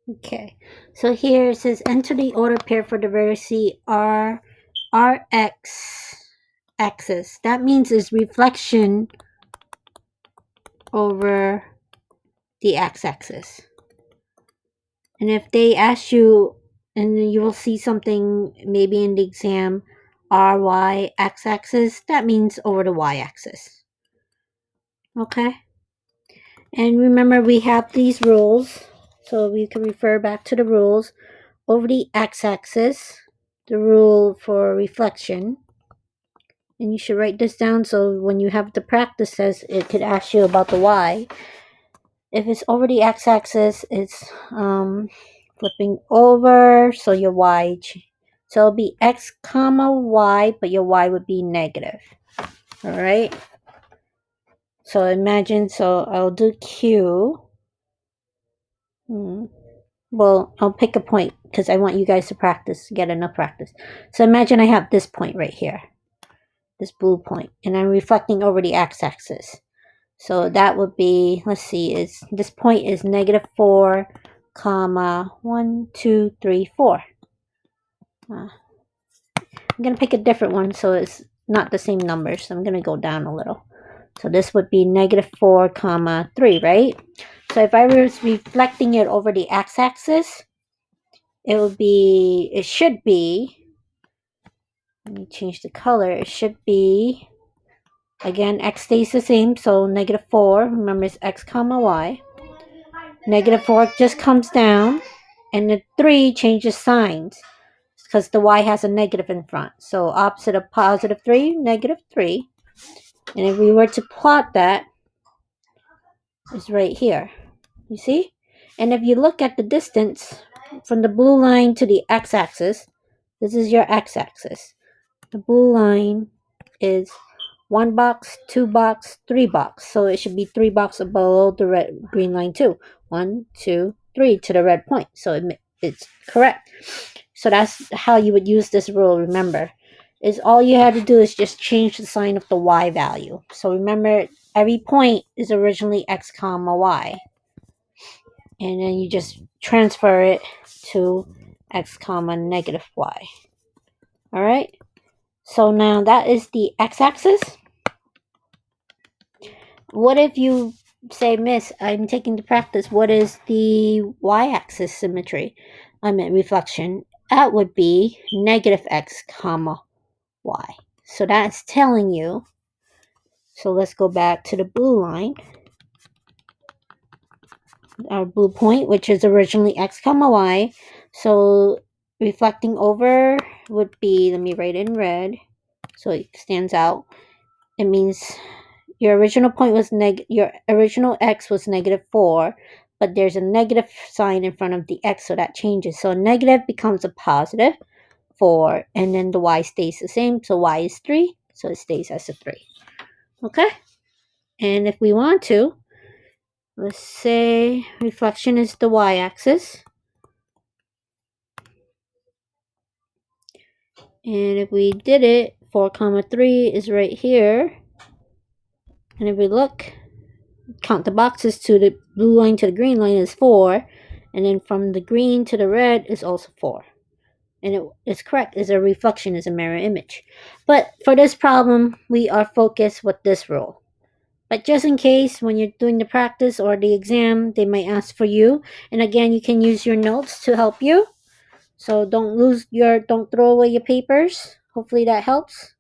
Okay, so here it says enter the order pair for the vertice Rx axis. That means it's reflection over the x-axis. And if they ask you, and you will see something maybe in the exam, ry x-axis, that means over the y-axis. Okay, and remember we have these rules, so we can refer back to the rules. Over the x-axis, the rule for reflection, and you should write this down so when you have the practice test, it could ask you about the y. If it's over the x-axis, it's flipping over, so your y, so it'll be x comma y, but your y would be negative. All right, so imagine, so I'll do q. Well, I'll pick a point because I want you guys to practice, get enough practice. So imagine I have this point right here, this blue point, and I'm reflecting over the x-axis. So that would be, let's see, is this point is negative 4 comma 1 2 3 4. I'm gonna pick a different one so it's not the same number, so I'm gonna go down a little. So this would be negative 4 comma 3, right? So if I was reflecting it over the x-axis, it should be, let me change the color, it should be, again, x stays the same, so negative 4, remember it's x comma y. Negative 4 just comes down, and the 3 changes signs because the y has a negative in front. So opposite of positive 3, negative 3. And if we were to plot that, it's right here. You see? And if you look at the distance from the blue line to the x-axis, this is your x-axis. The blue line is 1 box, 2 box, 3 box. So it should be 3 boxes below the green line too. 1, 2, 3 to the red point. So it's correct. So that's how you would use this rule. Remember, is all you had to do is just change the sign of the y value. So remember, every point is originally x comma y, and then you just transfer it to x comma negative y. All right. So now that is the x-axis. What if you say, Miss, I'm taking the practice, what is the y-axis symmetry? I mean reflection. That would be negative x comma y. So that's telling you, so let's go back to the blue line, our blue point, which is originally x comma y. So reflecting over would be, let me write in red so it stands out. It means your original point was your original x was negative 4, but there's a negative sign in front of the x, so that changes. So a negative becomes a positive 4, and then the y stays the same. So y is 3, so it stays as a 3. Okay? And if we want to, let's say reflection is the y-axis. And if we did it, 4 comma 3 is right here. And if we look, count the boxes to the blue line to the green line is 4, and then from the green to the red is also 4. And it's correct, is a reflection, is a mirror image. But for this problem, we are focused with this rule. But just in case when you're doing the practice or the exam, they might ask for you. And again, you can use your notes to help you. So don't throw away your papers. Hopefully that helps.